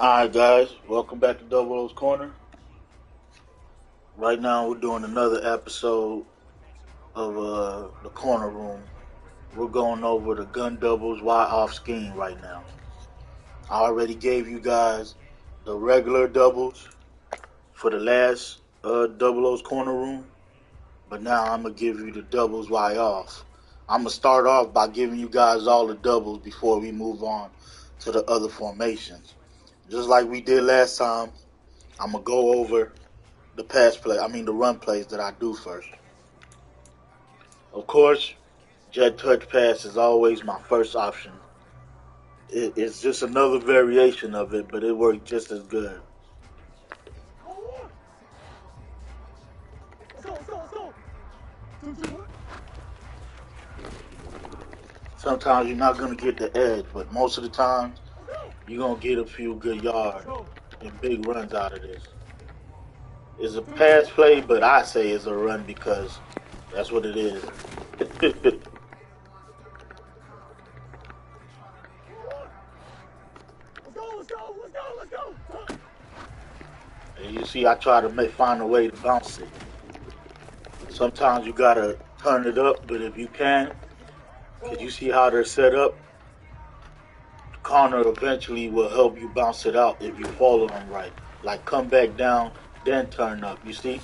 Alright guys, welcome back to Double O's Corner. Right now we're doing another episode of the Corner Room. We're going over the gun doubles wide off scheme right now. I already gave you guys the regular doubles for the last Double O's Corner Room, but now I'm going to give you the doubles wide off. I'm going to start off by giving you guys all the doubles before we move on to the other formations. Just like we did last time, I'm going to go over the run plays that I do first. Of course, jet touch pass is always my first option. It's just another variation of it, but it works just as good. Sometimes you're not going to get the edge, but most of the time, you're going to get a few good yards and big runs out of this. It's a pass play, but I say it's a run because that's what it is. And you see, I try to find a way to bounce it. Sometimes you gotta turn it up, but if you can, because you see how they're set up, the corner eventually will help you bounce it out if you follow them right. Like come back down, then turn up. You see?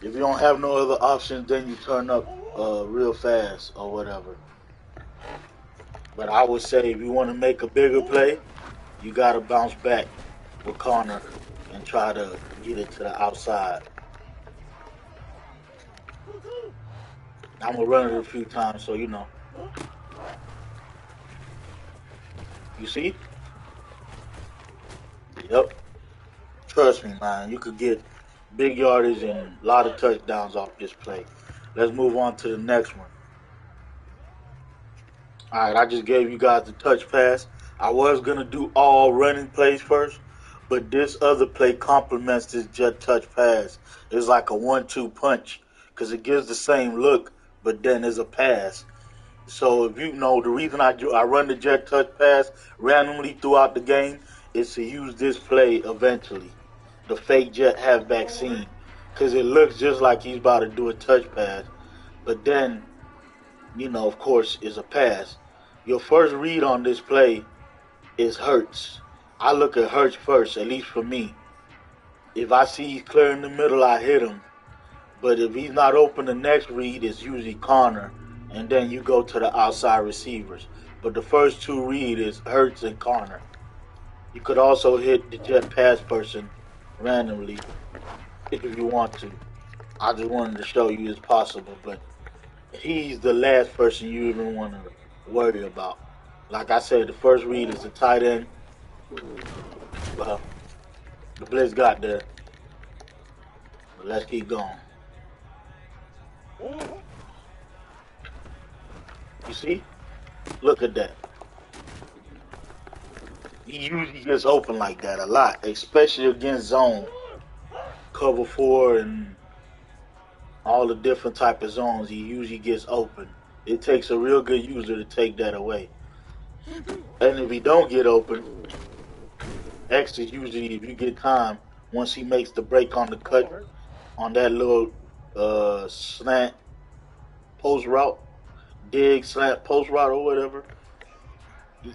If you don't have no other options, then you turn up real fast or whatever. But I would say if you want to make a bigger play, you gotta bounce back with corner and try to get it to the outside. I'm gonna run it a few times so you know. You see? Yep. Trust me, man. You could get big yardage and a lot of touchdowns off this play. Let's move on to the next one. Alright, I just gave you guys the touch pass. I was gonna do all running plays first, but this other play complements this jet touch pass. It's like a 1-2 punch because it gives the same look, but then there's a pass. So if you know the reason I run the jet touch pass randomly throughout the game is to use this play eventually, the fake jet halfback seam, because it looks just like he's about to do a touch pass, but then of course, is a pass. Your first read on this play is Hurts. I look at Hurts first, at least for me. If I see he's clear in the middle, I hit him. But if he's not open, the next read is usually corner, and then you go to the outside receivers. But the first two read is Hurts and corner. You could also hit the jet pass person randomly if you want to. I just wanted to show you it's possible, but he's the last person you even want to worry about. Like I said, the first read is the tight end. Well, the blitz got there. But let's keep going. You see? Look at that. He usually gets open like that a lot, especially against zone. Cover 4 and all the different type of zones, he usually gets open. It takes a real good user to take that away. And if he don't get open, X is usually, if you get time, once he makes the break on the cut, on that little slant post route, dig slant post route or whatever,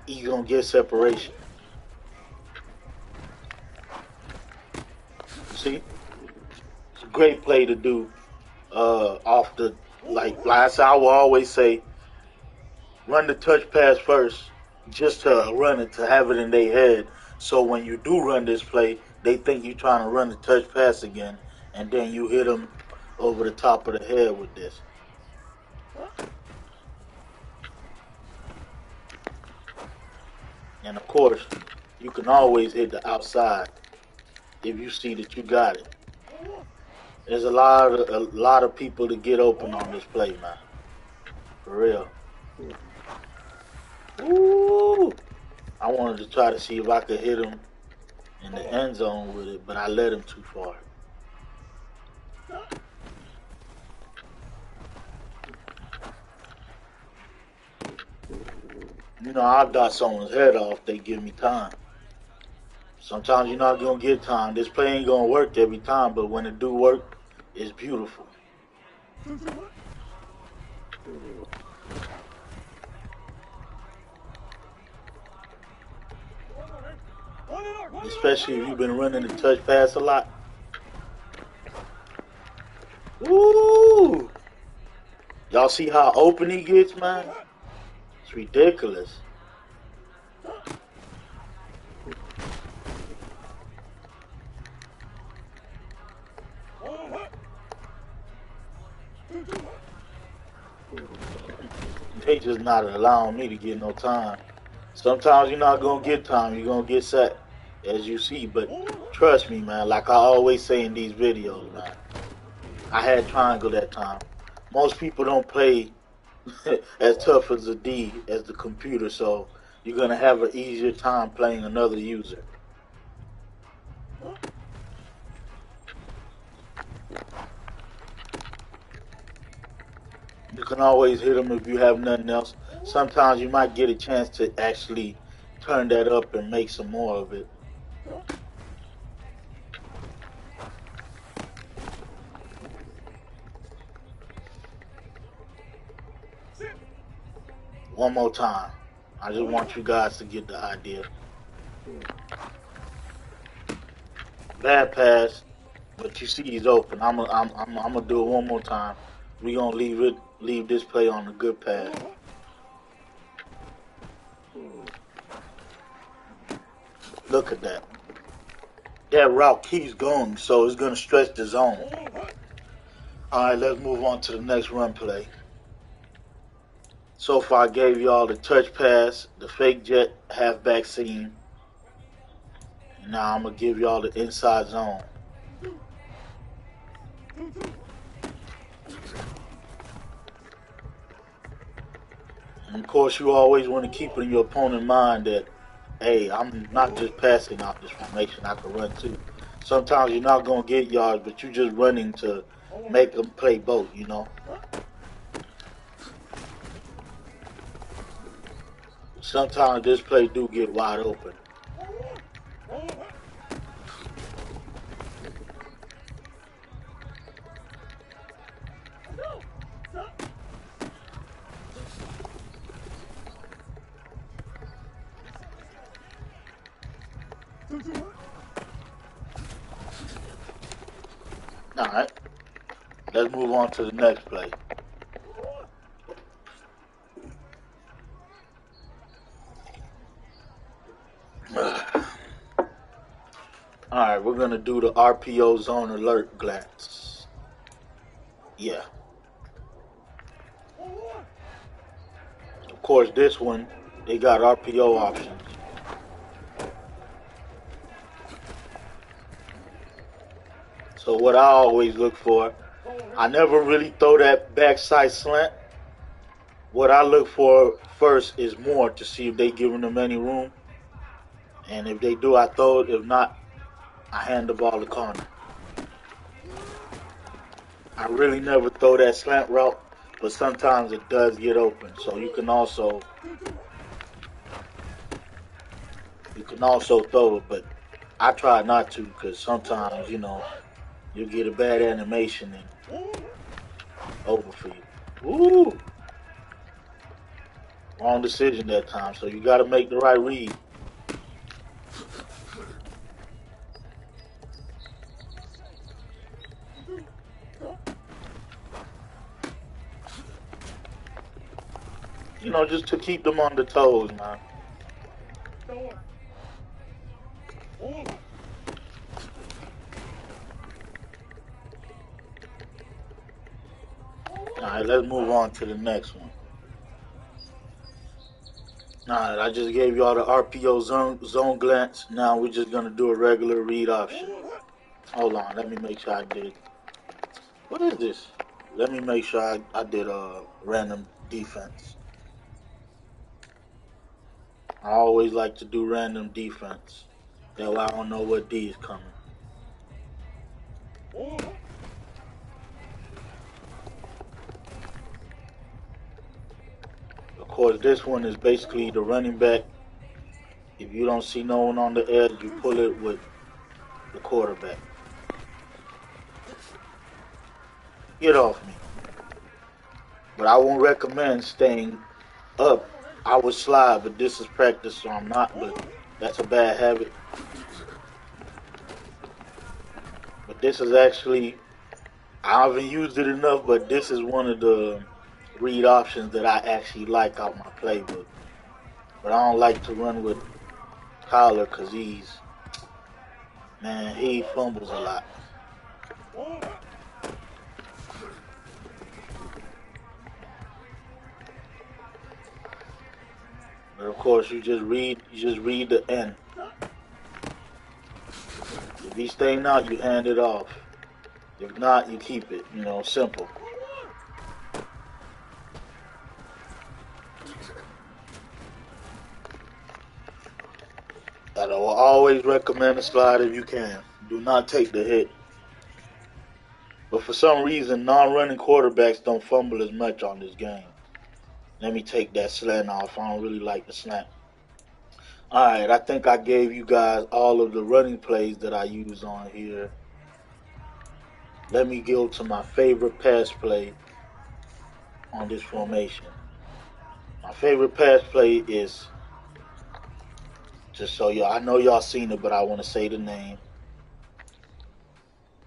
he's going to get separation. See? It's a great play to do off the, like I said, I will always say, run the touch pass first, just to run it, to have it in their head. So when you do run this play, they think you're trying to run the touch pass again, and then you hit them over the top of the head with this. And of course, you can always hit the outside if you see that you got it. There's a lot of people to get open on this play, man. For real. Ooh. I wanted to try to see if I could hit him in the end zone with it, but I let him too far. You know, I'll dot someone's head off. They give me time. Sometimes you're not gonna get time. This play ain't gonna work every time, but when it do work, it's beautiful. Especially if you've been running the touch pass a lot. Woo! Y'all see how open he gets, man? It's ridiculous. They just not allowing me to get no time. Sometimes you're not gonna get time. You're gonna get set, as you see. But trust me, man. Like I always say in these videos, man. I had triangle that time. Most people don't play as tough as the D as the computer, so you're gonna have an easier time playing another user. You can always hit them if you have nothing else. Sometimes you might get a chance to actually turn that up and make some more of it. One more time. I just want you guys to get the idea. Bad pass, but you see he's open. I'm gonna do it one more time. We gonna leave this play on a good pass. Look at that. That route keeps going, so it's gonna stretch the zone. All right, let's move on to the next run play. So far, I gave y'all the touch pass, the fake jet halfback seam. Now I'm gonna give y'all the inside zone. And of course, you always want to keep it in your opponent's mind that, hey, I'm not just passing out this formation. I can run too. Sometimes you're not gonna get yards, but you're just running to make them play both. You know. Sometimes this play do get wide open. Alright, let's move on to the next play. Alright, we're going to do the RPO zone alert glance. Yeah. Of course, this one, they got RPO options. So what I always look for, I never really throw that backside slant. What I look for first is more to see if they giving them any room. And if they do, I throw it. If not, I hand the ball to corner. I really never throw that slant route, but sometimes it does get open. So you can also throw it, but I try not to because sometimes, you know, you get a bad animation and over for you. Ooh! Wrong decision that time, so you got to make the right read. You know, just to keep them on the toes, man. Alright, let's move on to the next one. Alright, I just gave y'all the RPO zone glance. Now we're just going to do a regular read option. Hold on, let me make sure I did. What is this? Let me make sure I did a random defense. I always like to do random defense. That way I don't know what D is coming. Of course, this one is basically the running back. If you don't see no one on the edge, you pull it with the quarterback. Get off me. But I won't recommend staying up. I would slide, but this is practice, so I'm not. But that's a bad habit. But this is actually, I haven't used it enough, but this is one of the read options that I actually like out my playbook. But I don't like to run with Kyler because he fumbles a lot. But of course, you just read the end. If he's staying out, you hand it off. If not, you keep it. Simple. And I will always recommend a slide if you can. Do not take the hit. But for some reason, non-running quarterbacks don't fumble as much on this game. Let me take that slant off. I don't really like the slant. Alright, I think I gave you guys all of the running plays that I use on here. Let me go to my favorite pass play on this formation. My favorite pass play is, just so y'all, I know y'all seen it, but I want to say the name.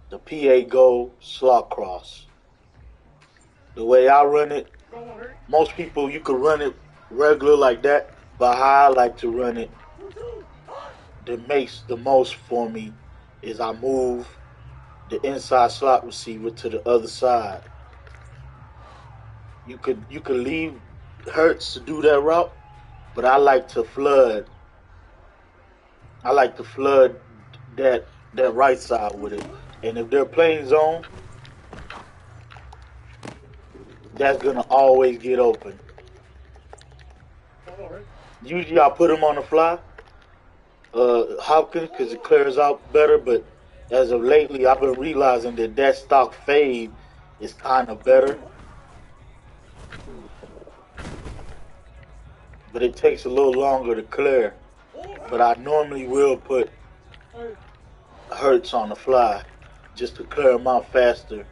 The PA Go Slot Cross. The way I run it, most people, you could run it regular like that, but how I like to run it, that makes the most for me, is I move the inside slot receiver to the other side. You could leave Hurts to do that route, but I like to flood. I like to flood that right side with it. And if they're playing zone, that's gonna always get open. Usually I put them on the fly, Hopkins, because it clears out better. But as of lately, I've been realizing that stock fade is kind of better. But it takes a little longer to clear. But I normally will put Hurts on the fly just to clear them out faster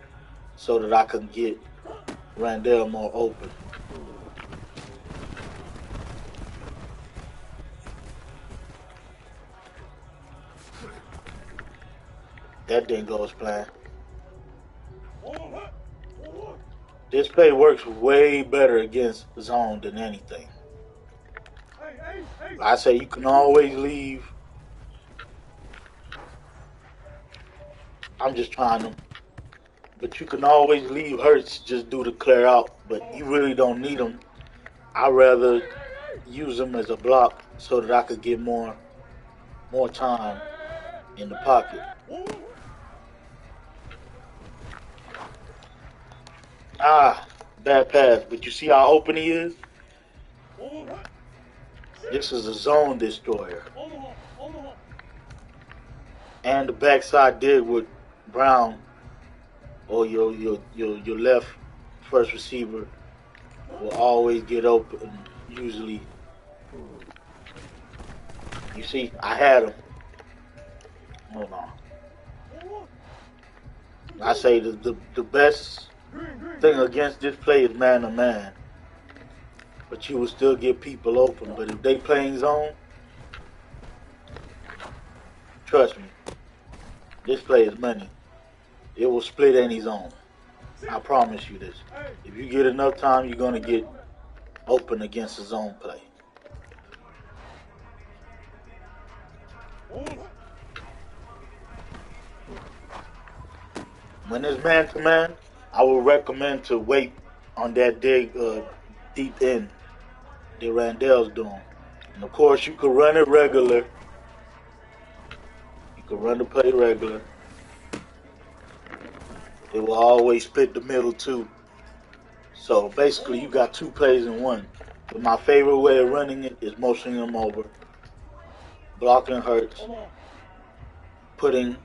so that I can get Randall more open. That didn't go as planned. This play works way better against zone than anything. I say you can always leave. I'm just trying to. But you can always leave Hurts just do the clear out. But you really don't need him. I'd rather use him as a block so that I could get more time in the pocket. Bad pass. But you see how open he is? This is a zone destroyer. And the backside dig with Brown or your left first receiver will always get open. Usually, you see, I had him. Hold on. I say the best thing against this play is man to man. But you will still get people open. But if they playing zone, trust me, this play is money. It will split any zone. I promise you this. If you get enough time, you're going to get open against a zone play. When it's man to man, I would recommend to wait on that dig deep end that Randall's doing. And of course, you could run it regular. You could run the play regular. It will always split the middle too. So basically, you got two plays in one. But my favorite way of running it is motioning them over, blocking Hurts, putting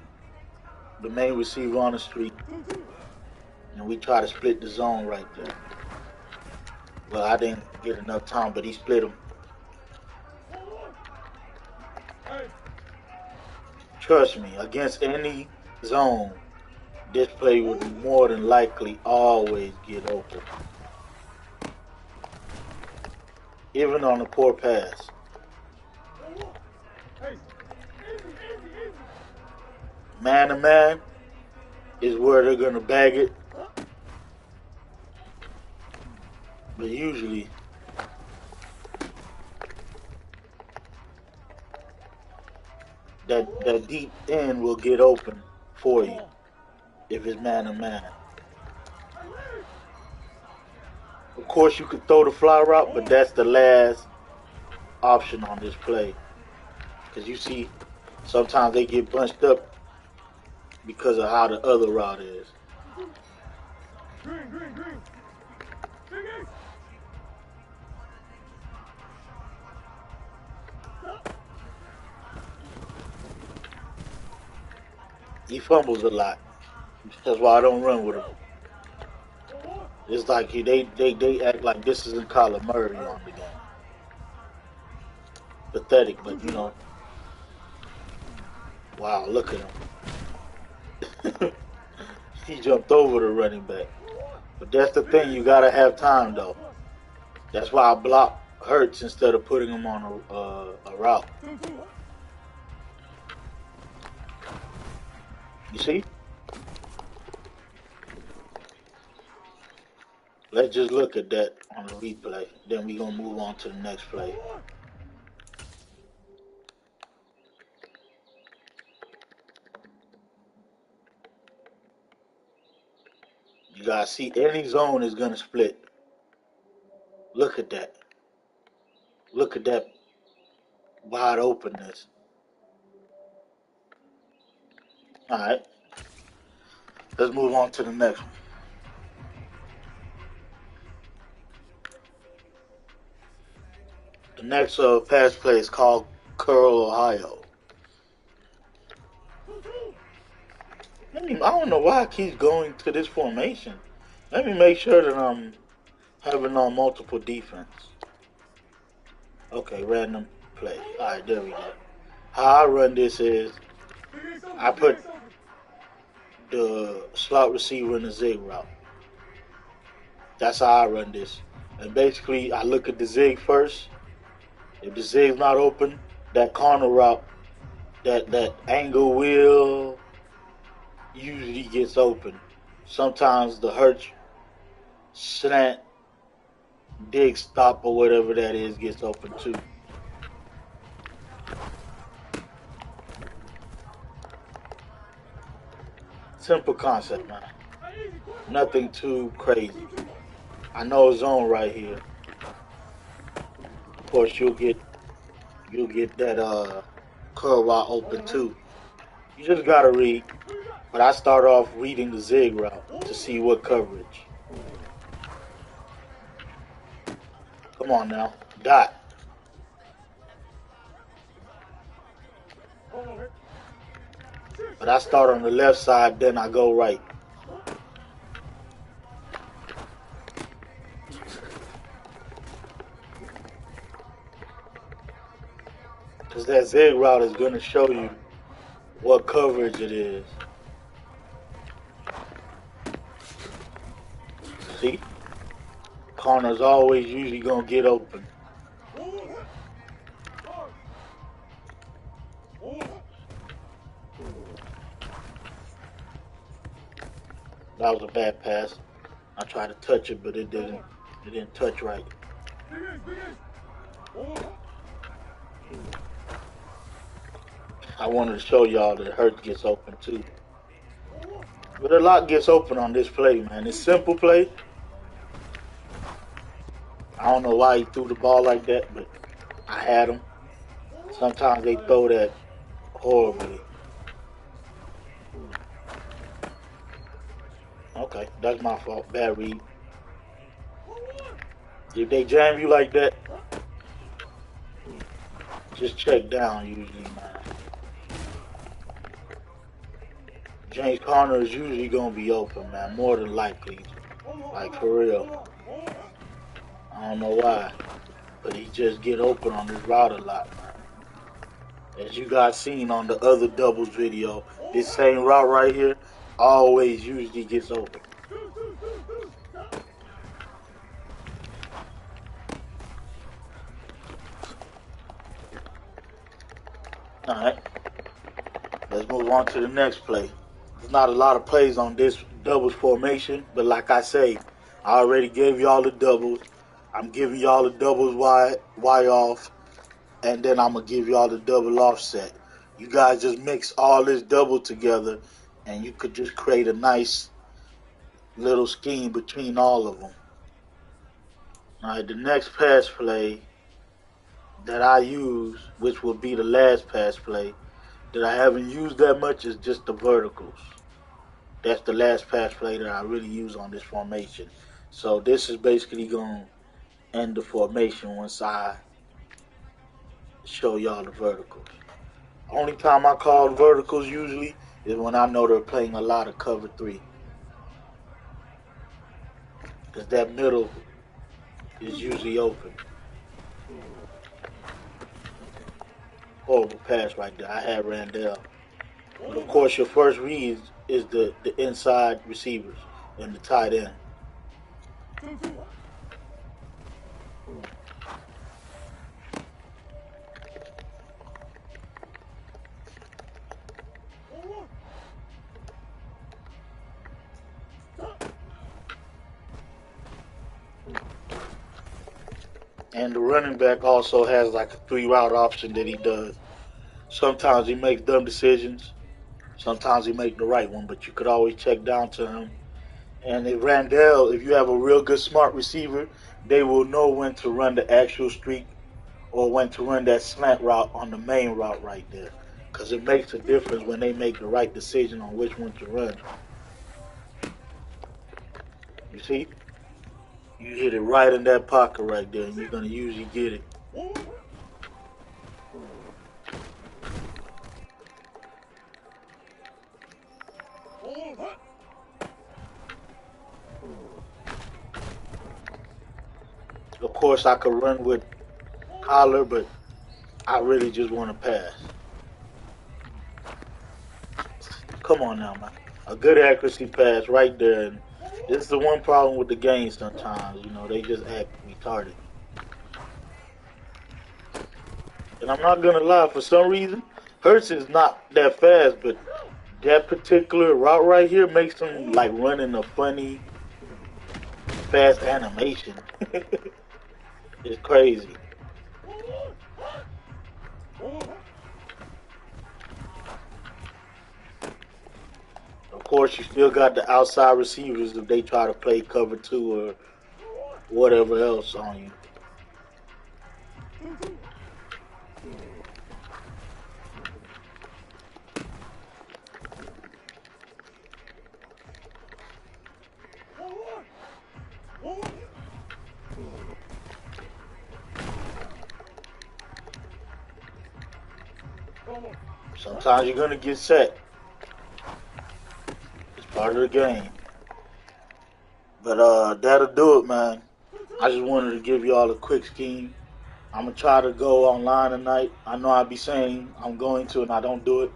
the main receiver on the street, and we try to split the zone right there. Well, I didn't get enough time, but he split him. Trust me, against any zone, this play would more than likely always get open. Even on a poor pass. Man to man is where they're going to bag it. But usually, that deep end will get open for you if it's man to man. Of course, you could throw the fly route, but that's the last option on this play. Because you see, sometimes they get bunched up because of how the other route is. He fumbles a lot. That's why I don't run with him. It's like they act like this isn't Kyler Murray on the game. Pathetic, but you know. Wow, look at him. He jumped over the running back. But that's the thing, you gotta have time though. That's why I block Hurts instead of putting him on a route. You see? Let's just look at that on the replay. Then we're gonna move on to the next play. You guys see any zone is gonna split. Look at that. Look at that wide openness. Alright. Let's move on to the next one. The next pass play is called Curl, Ohio. I don't know why I keep going to this formation. Let me make sure that I'm having on multiple defense. Okay, random play. Alright, there we go. How I run this is I put the slot receiver in the zig route. That's how I run this. And basically, I look at the zig first. If the zig's not open, that corner route, that angle wheel usually gets open. Sometimes the Hurts slant, dig stop or whatever that is gets open too. Simple concept, man. Nothing too crazy. I know a zone right here. Of course, you'll get that curl route open too. You just gotta read. But I start off reading the zig route to see what coverage. Come on now, dot. But I start on the left side, then I go right. Because that zig route is going to show you what coverage it is. See? Corner's always usually going to get open. That was a bad pass. I tried to touch it, but it didn't touch right. I wanted to show y'all that Hurts gets open too. But a lot gets open on this play, man. It's simple play. I don't know why he threw the ball like that, but I had him. Sometimes they throw that horribly. Okay, that's my fault. Bad read. If they jam you like that, just check down usually, man. James Conner is usually going to be open, man. More than likely. Like, for real. I don't know why, but he just get open on this route a lot, man. As you guys seen on the other doubles video, this same route right here always usually gets open. Alright, let's move on to the next play. There's not a lot of plays on this doubles formation, but like I say, I already gave y'all the doubles. I'm giving y'all the doubles Y off, and then I'm going to give y'all the double offset. You guys just mix all this double together, and you could just create a nice little scheme between all of them. Alright, the next pass play that I use, which will be the last pass play, that I haven't used that much is just the verticals. That's the last pass play that I really use on this formation. So this is basically going to end the formation once I show y'all the verticals. Only time I call verticals usually is when I know they're playing a lot of cover 3. Because that middle is usually open. Horrible pass right there. I had Randall. But of course, your first read is the inside receivers and the tight end. And the running back also has like a 3 route option that he does. Sometimes he makes dumb decisions. Sometimes he makes the right one, but you could always check down to him. And if Randall, if you have a real good smart receiver, they will know when to run the actual streak or when to run that slant route on the main route right there. Because it makes a difference when they make the right decision on which one to run. You see? You hit it right in that pocket right there, and you're going to usually get it. Of course, I could run with collar, but I really just want to pass. Come on now, man. A good accuracy pass right there. And this is the one problem with the game sometimes. You know, they just act retarded. And I'm not going to lie, for some reason, Hurts is not that fast, but that particular route right here makes him like running a funny, fast animation. It's crazy. Of course, you still got the outside receivers if they try to play cover 2 or whatever else on you. Sometimes you're going to get set. It's part of the game. But that'll do it, man. I just wanted to give y'all a quick scheme. I'm going to try to go online tonight. I know I'll be saying I'm going to and I don't do it.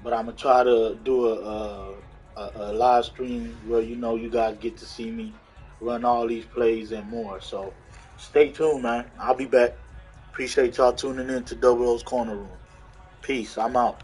But I'm going to try to do a live stream where, you know, you guys get to see me run all these plays and more. So stay tuned, man. I'll be back. Appreciate y'all tuning in to Double O's Corner Room. Peace. I'm out.